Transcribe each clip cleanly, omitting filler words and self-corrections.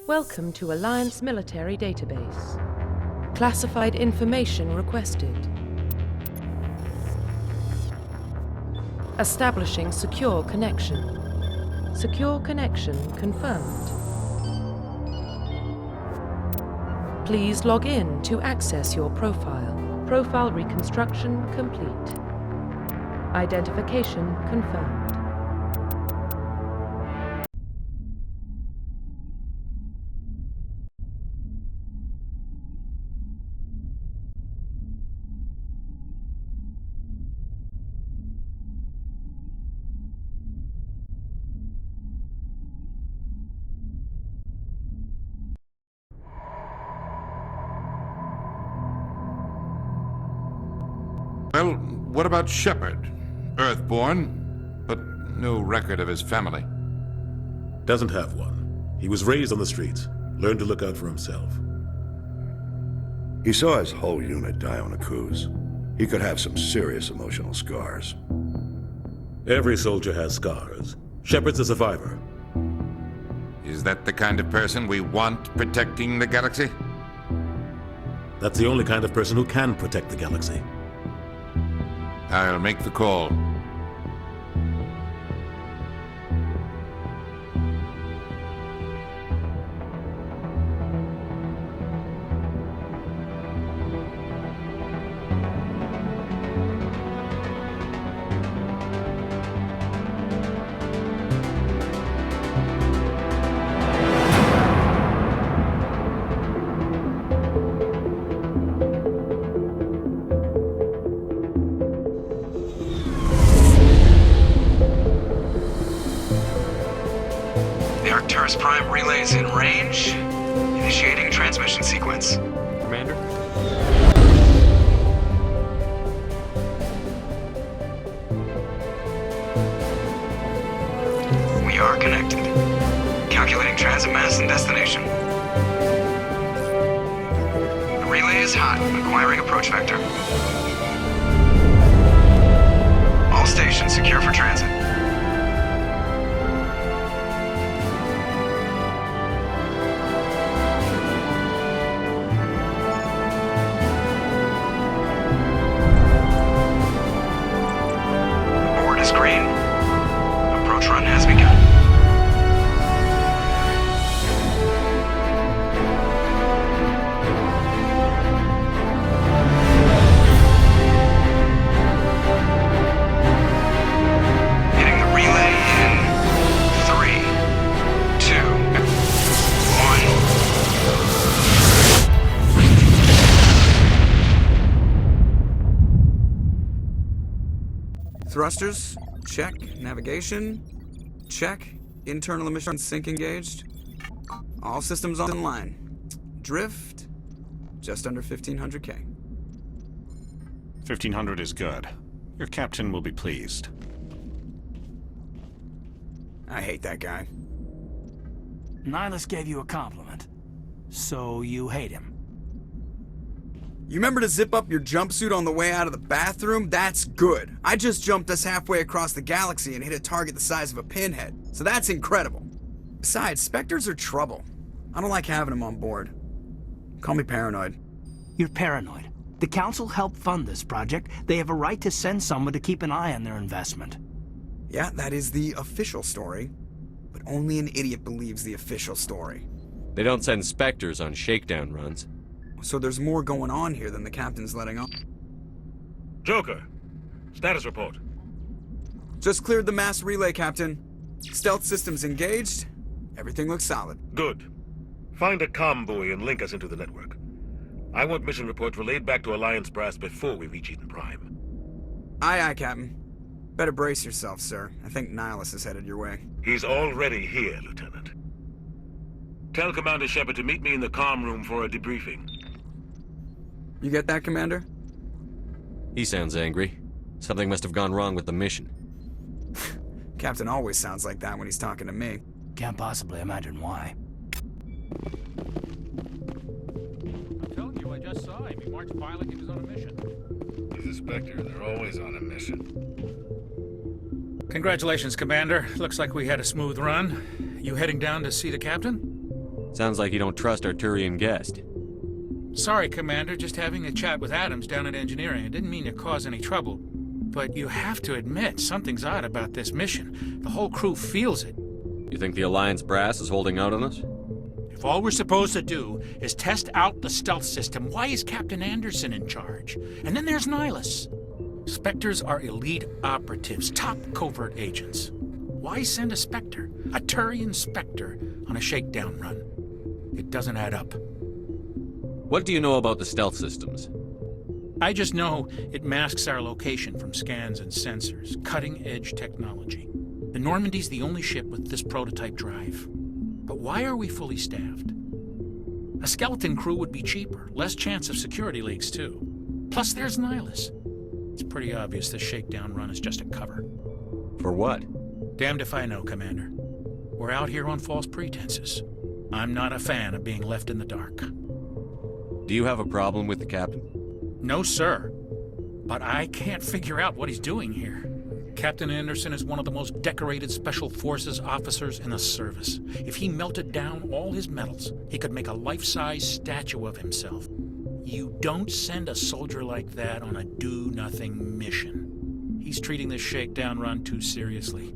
Welcome to Alliance Military Database. Classified information requested. Establishing secure connection. Secure connection confirmed. Please log in to access your profile. Profile reconstruction complete. Identification confirmed. Well, what about Shepard? Earthborn, but no record of his family. Doesn't have one. He was raised on the streets, learned to look out for himself. He saw his whole unit die on a cruise. He could have some serious emotional scars. Every soldier has scars. Shepard's a survivor. Is that the kind of person we want protecting the galaxy? That's the only kind of person who can protect the galaxy. I'll make the call. Prime relays in range. Initiating transmission sequence. Commander? We are connected. Calculating transit mass and destination. The relay is hot, acquiring approach vector. All stations secure for transit. Green. Approach run has begun. Hitting the relay in 3, 2, 1. Thrusters. Check. Navigation. Check. Internal emission sync engaged. All systems online. Drift. Just under 1500K. 1500 is good. Your captain will be pleased. I hate that guy. Nihilus gave you a compliment. So you hate him. You remember to zip up your jumpsuit on the way out of the bathroom? That's good. I just jumped us halfway across the galaxy and hit a target the size of a pinhead. So that's incredible. Besides, Spectres are trouble. I don't like having them on board. Call me paranoid. You're paranoid. The Council helped fund this project. They have a right to send someone to keep an eye on their investment. Yeah, that is the official story. But only an idiot believes the official story. They don't send Spectres on shakedown runs. So there's more going on here than the captain's letting on. Joker, status report. Just cleared the mass relay, Captain. Stealth systems engaged. Everything looks solid. Good. Find a comm buoy and link us into the network. I want mission reports relayed back to Alliance Brass before we reach Eden Prime. Aye, aye, Captain. Better brace yourself, sir. I think Nihilus is headed your way. He's already here, Lieutenant. Tell Commander Shepard to meet me in the comm room for a debriefing. You get that, Commander? He sounds angry. Something must have gone wrong with the mission. Captain always sounds like that when he's talking to me. Can't possibly imagine why. I'm telling you, I just saw him. He marched by like he was on a mission. He's a Spectre. They're always on a mission. Congratulations, Commander. Looks like we had a smooth run. You heading down to see the captain? Sounds like you don't trust our Turian guest. Sorry, Commander, just having a chat with Adams down at engineering. I didn't mean to cause any trouble. But you have to admit, something's odd about this mission. The whole crew feels it. You think the Alliance brass is holding out on us? If all we're supposed to do is test out the stealth system, why is Captain Anderson in charge? And then there's Nihilus. Spectres are elite operatives, top covert agents. Why send a Spectre, a Turian Spectre, on a shakedown run? It doesn't add up. What do you know about the stealth systems? I just know it masks our location from scans and sensors. Cutting-edge technology. The Normandy's the only ship with this prototype drive. But why are we fully staffed? A skeleton crew would be cheaper, less chance of security leaks too. Plus there's Nihilus. It's pretty obvious this shakedown run is just a cover. For what? Damned if I know, Commander. We're out here on false pretenses. I'm not a fan of being left in the dark. Do you have a problem with the captain? No, sir. But I can't figure out what he's doing here. Captain Anderson is one of the most decorated Special Forces officers in the service. If he melted down all his medals, he could make a life-size statue of himself. You don't send a soldier like that on a do-nothing mission. He's treating this shakedown run too seriously.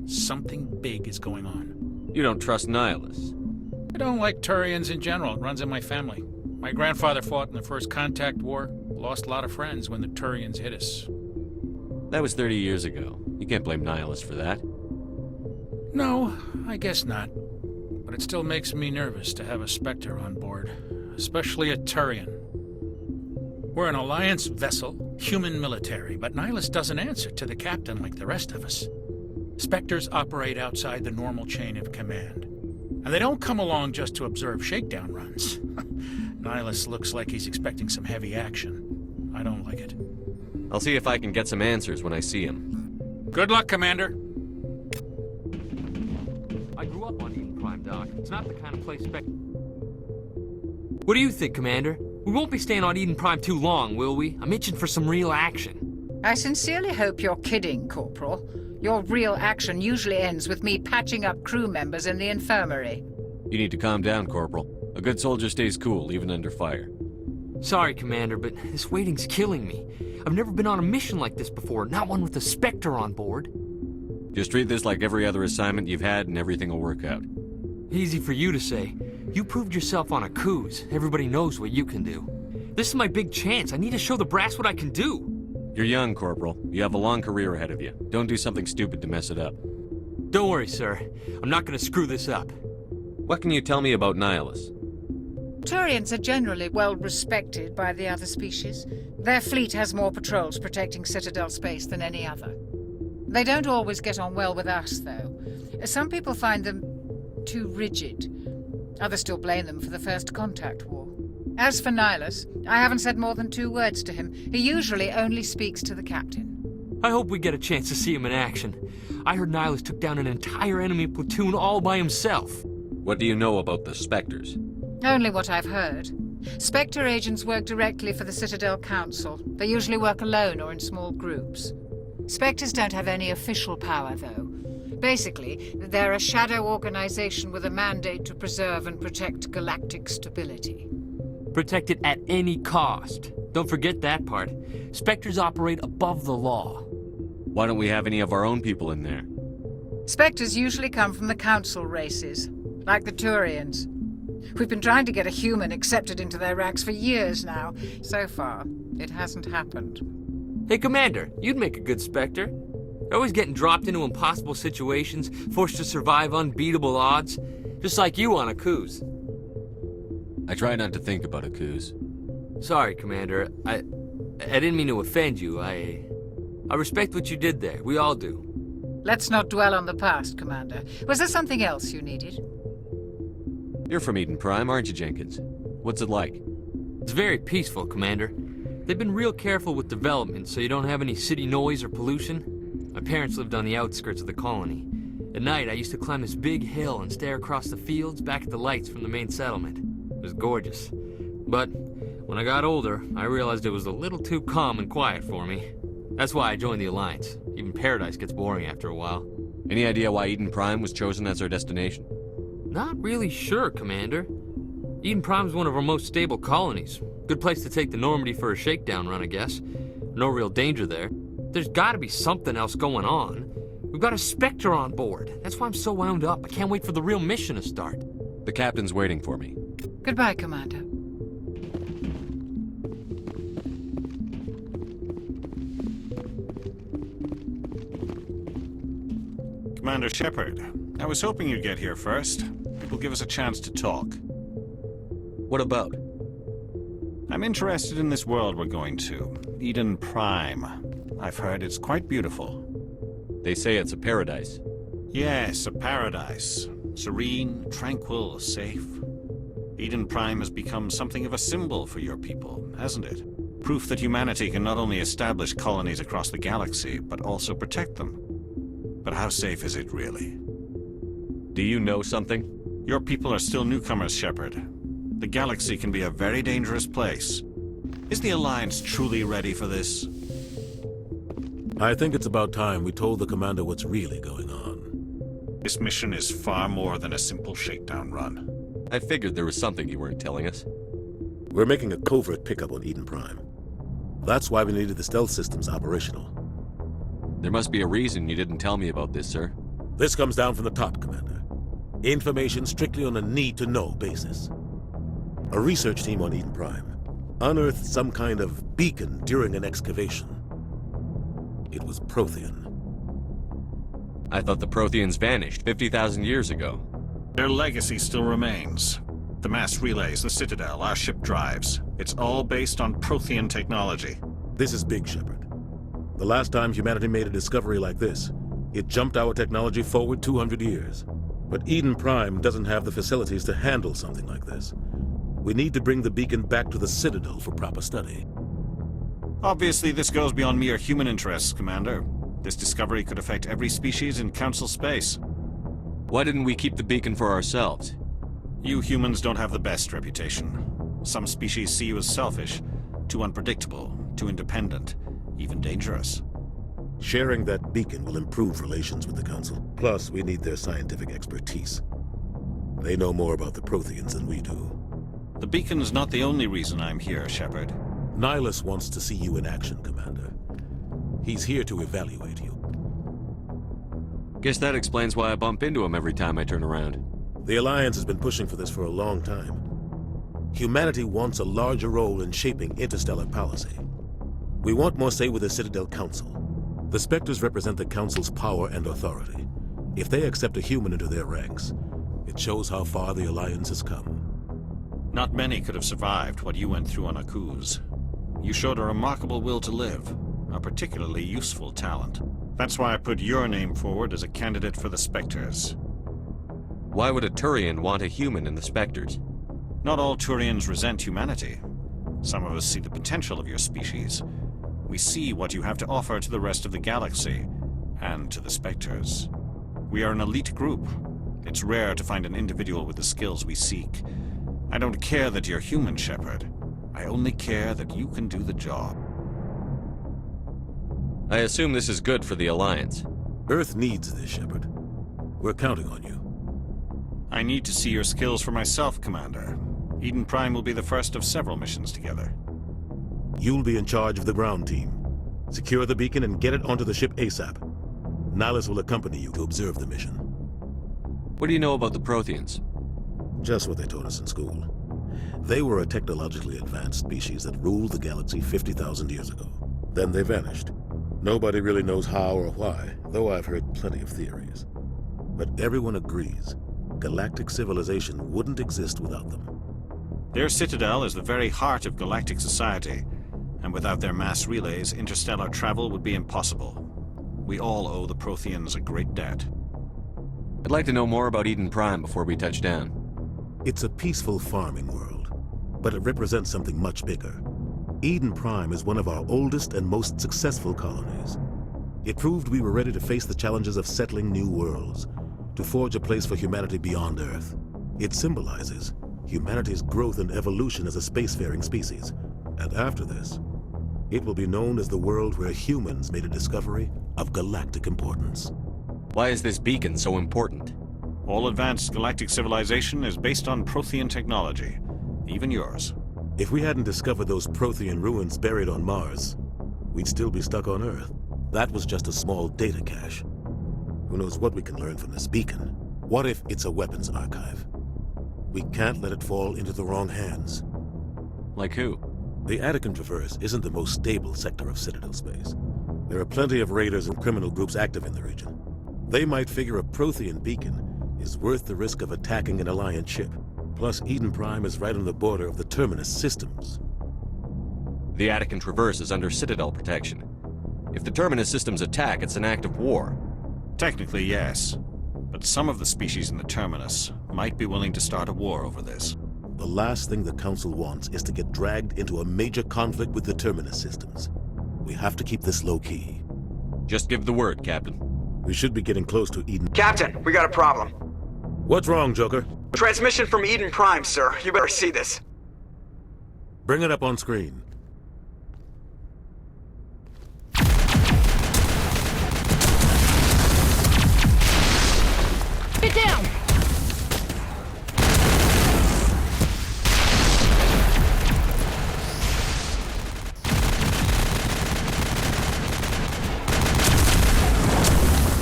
Something big is going on. You don't trust Nihilus? I don't like Turians in general. It runs in my family. My grandfather fought in the First Contact War. Lost a lot of friends when the Turians hit us. That was 30 years ago. You can't blame Nihilus for that. No, I guess not. But it still makes me nervous to have a Spectre on board. Especially a Turian. We're an Alliance vessel, human military, but Nihilus doesn't answer to the captain like the rest of us. Spectres operate outside the normal chain of command. And they don't come along just to observe shakedown runs. Nihilus looks like he's expecting some heavy action. I don't like it. I'll see if I can get some answers when I see him. Good luck, Commander. I grew up on Eden Prime, Doc. It's not the kind of place What do you think, Commander? We won't be staying on Eden Prime too long, will we? I'm itching for some real action. I sincerely hope you're kidding, Corporal. Your real action usually ends with me patching up crew members in the infirmary. You need to calm down, Corporal. A good soldier stays cool, even under fire. Sorry, Commander, but this waiting's killing me. I've never been on a mission like this before, not one with a Spectre on board. Just treat this like every other assignment you've had and everything will work out. Easy for you to say. You proved yourself on a cruise. Everybody knows what you can do. This is my big chance. I need to show the brass what I can do. You're young, Corporal. You have a long career ahead of you. Don't do something stupid to mess it up. Don't worry, sir. I'm not gonna screw this up. What can you tell me about Nihilus? Turians are generally well respected by the other species. Their fleet has more patrols protecting Citadel space than any other. They don't always get on well with us, though. Some people find them too rigid. Others still blame them for the First Contact War. As for Nihilus, I haven't said more than 2 words to him. He usually only speaks to the captain. I hope we get a chance to see him in action. I heard Nihilus took down an entire enemy platoon all by himself. What do you know about the Spectres? Only what I've heard. Spectre agents work directly for the Citadel Council. They usually work alone or in small groups. Spectres don't have any official power, though. Basically, they're a shadow organization with a mandate to preserve and protect galactic stability. Protect it at any cost. Don't forget that part. Spectres operate above the law. Why don't we have any of our own people in there? Spectres usually come from the Council races, like the Turians. We've been trying to get a human accepted into their ranks for years now. So far, it hasn't happened. Hey, Commander, you'd make a good Spectre. They're always getting dropped into impossible situations, forced to survive unbeatable odds, just like you on a cruise. I try not to think about a cruise. Sorry, Commander. I didn't mean to offend you. I respect what you did there. We all do. Let's not dwell on the past, Commander. Was there something else you needed? You're from Eden Prime, aren't you, Jenkins? What's it like? It's very peaceful, Commander. They've been real careful with development, so you don't have any city noise or pollution. My parents lived on the outskirts of the colony. At night, I used to climb this big hill and stare across the fields back at the lights from the main settlement. It was gorgeous. But when I got older, I realized it was a little too calm and quiet for me. That's why I joined the Alliance. Even Paradise gets boring after a while. Any idea why Eden Prime was chosen as our destination? Not really sure, Commander. Eden Prime's one of our most stable colonies. Good place to take the Normandy for a shakedown run, I guess. No real danger there. There's gotta be something else going on. We've got a Spectre on board. That's why I'm so wound up. I can't wait for the real mission to start. The captain's waiting for me. Goodbye, Commander. Commander Shepard, I was hoping you'd get here first. It will give us a chance to talk. What about? I'm interested in this world we're going to, Eden Prime. I've heard it's quite beautiful. They say it's a paradise. Yes, a paradise. Serene, tranquil, safe. Eden Prime has become something of a symbol for your people, hasn't it? Proof that humanity can not only establish colonies across the galaxy, but also protect them. But how safe is it really? Do you know something? Your people are still newcomers, Shepard. The galaxy can be a very dangerous place. Is the Alliance truly ready for this? I think it's about time we told the commander what's really going on. This mission is far more than a simple shakedown run. I figured there was something you weren't telling us. We're making a covert pickup on Eden Prime. That's why we needed the stealth systems operational. There must be a reason you didn't tell me about this, sir. This comes down from the top, Commander. Information strictly on a need-to-know basis. A research team on Eden Prime unearthed some kind of beacon during an excavation. It was Prothean. I thought the Protheans vanished 50,000 years ago. Their legacy still remains. The mass relays, the Citadel, our ship drives. It's all based on Prothean technology. This is big, Shepard. The last time humanity made a discovery like this, it jumped our technology forward 200 years. But Eden Prime doesn't have the facilities to handle something like this. We need to bring the beacon back to the Citadel for proper study. Obviously, this goes beyond mere human interests, Commander. This discovery could affect every species in Council space. Why didn't we keep the beacon for ourselves? You humans don't have the best reputation. Some species see you as selfish, too unpredictable, too independent, even dangerous. Sharing that beacon will improve relations with the Council. Plus, we need their scientific expertise. They know more about the Protheans than we do. The beacon's not the only reason I'm here, Shepard. Nihilus wants to see you in action, Commander. He's here to evaluate you. Guess that explains why I bump into him every time I turn around. The Alliance has been pushing for this for a long time. Humanity wants a larger role in shaping interstellar policy. We want more say with the Citadel Council. The Spectres represent the Council's power and authority. If they accept a human into their ranks, it shows how far the Alliance has come. Not many could have survived what you went through on Akuz. You showed a remarkable will to live, a particularly useful talent. That's why I put your name forward as a candidate for the Spectres. Why would a Turian want a human in the Spectres? Not all Turians resent humanity. Some of us see the potential of your species. We see what you have to offer to the rest of the galaxy, and to the Spectres. We are an elite group. It's rare to find an individual with the skills we seek. I don't care that you're human, Shepard. I only care that you can do the job. I assume this is good for the Alliance. Earth needs this, Shepard. We're counting on you. I need to see your skills for myself, Commander. Eden Prime will be the first of several missions together. You'll be in charge of the ground team. Secure the beacon and get it onto the ship ASAP. Nihilus will accompany you to observe the mission. What do you know about the Protheans? Just what they taught us in school. They were a technologically advanced species that ruled the galaxy 50,000 years ago. Then they vanished. Nobody really knows how or why, though I've heard plenty of theories. But everyone agrees, galactic civilization wouldn't exist without them. Their citadel is the very heart of galactic society, and without their mass relays, interstellar travel would be impossible. We all owe the Protheans a great debt. I'd like to know more about Eden Prime before we touch down. It's a peaceful farming world, but it represents something much bigger. Eden Prime is one of our oldest and most successful colonies. It proved we were ready to face the challenges of settling new worlds, to forge a place for humanity beyond Earth. It symbolizes humanity's growth and evolution as a spacefaring species. And after this, it will be known as the world where humans made a discovery of galactic importance. Why is this beacon so important? All advanced galactic civilization is based on Prothean technology. Even yours. If we hadn't discovered those Prothean ruins buried on Mars, we'd still be stuck on Earth. That was just a small data cache. Who knows what we can learn from this beacon? What if it's a weapons archive? We can't let it fall into the wrong hands. Like who? The Attican Traverse isn't the most stable sector of Citadel space. There are plenty of raiders and criminal groups active in the region. They might figure a Prothean beacon is worth the risk of attacking an Alliance ship. Plus, Eden Prime is right on the border of the Terminus systems. The Attican Traverse is under Citadel protection. If the Terminus systems attack, it's an act of war. Technically, yes. But some of the species in the Terminus might be willing to start a war over this. The last thing the Council wants is to get dragged into a major conflict with the Terminus systems. We have to keep this low-key. Just give the word, Captain. We should be getting close to Eden. Captain, we got a problem. What's wrong, Joker? Transmission from Eden Prime, sir. You better see this. Bring it up on screen. Get down!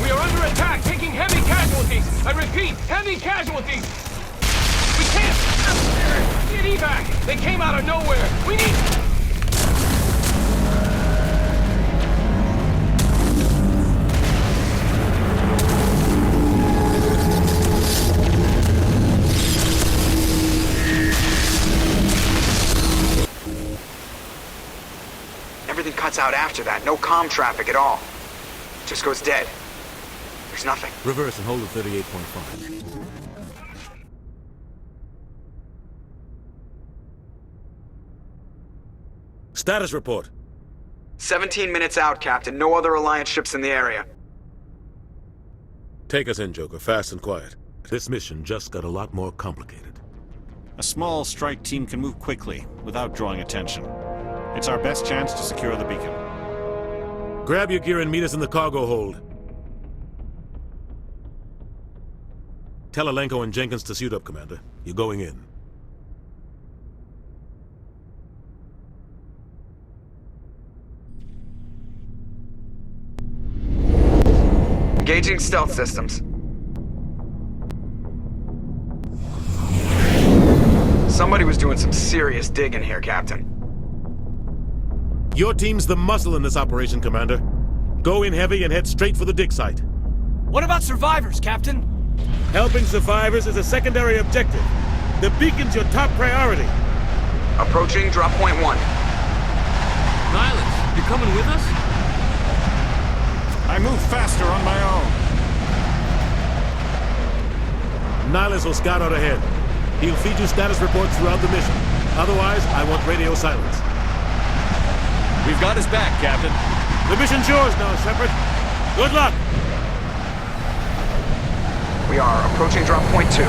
We are under attack, taking heavy casualties. I repeat, heavy casualties. We can't get evac. They came out of nowhere. We need... Everything cuts out after that. No comm traffic at all. Just goes dead. There's nothing. Reverse and hold at 38.5. Status report. 17 minutes out, Captain. No other Alliance ships in the area. Take us in, Joker, fast and quiet. This mission just got a lot more complicated. A small strike team can move quickly, without drawing attention. It's our best chance to secure the beacon. Grab your gear and meet us in the cargo hold. Tell Alenko and Jenkins to suit up, Commander. You're going in. Engaging stealth systems. Somebody was doing some serious digging here, Captain. Your team's the muscle in this operation, Commander. Go in heavy and head straight for the dig site. What about survivors, Captain? Helping survivors is a secondary objective. The beacon's your top priority. Approaching drop point 1. Nihilus, you're coming with us? I move faster on my own. Nihilus will scout out ahead. He'll feed you status reports throughout the mission. Otherwise, I want radio silence. We've got his back, Captain. The mission's yours now, Shepard. Good luck! We are approaching drop point 2.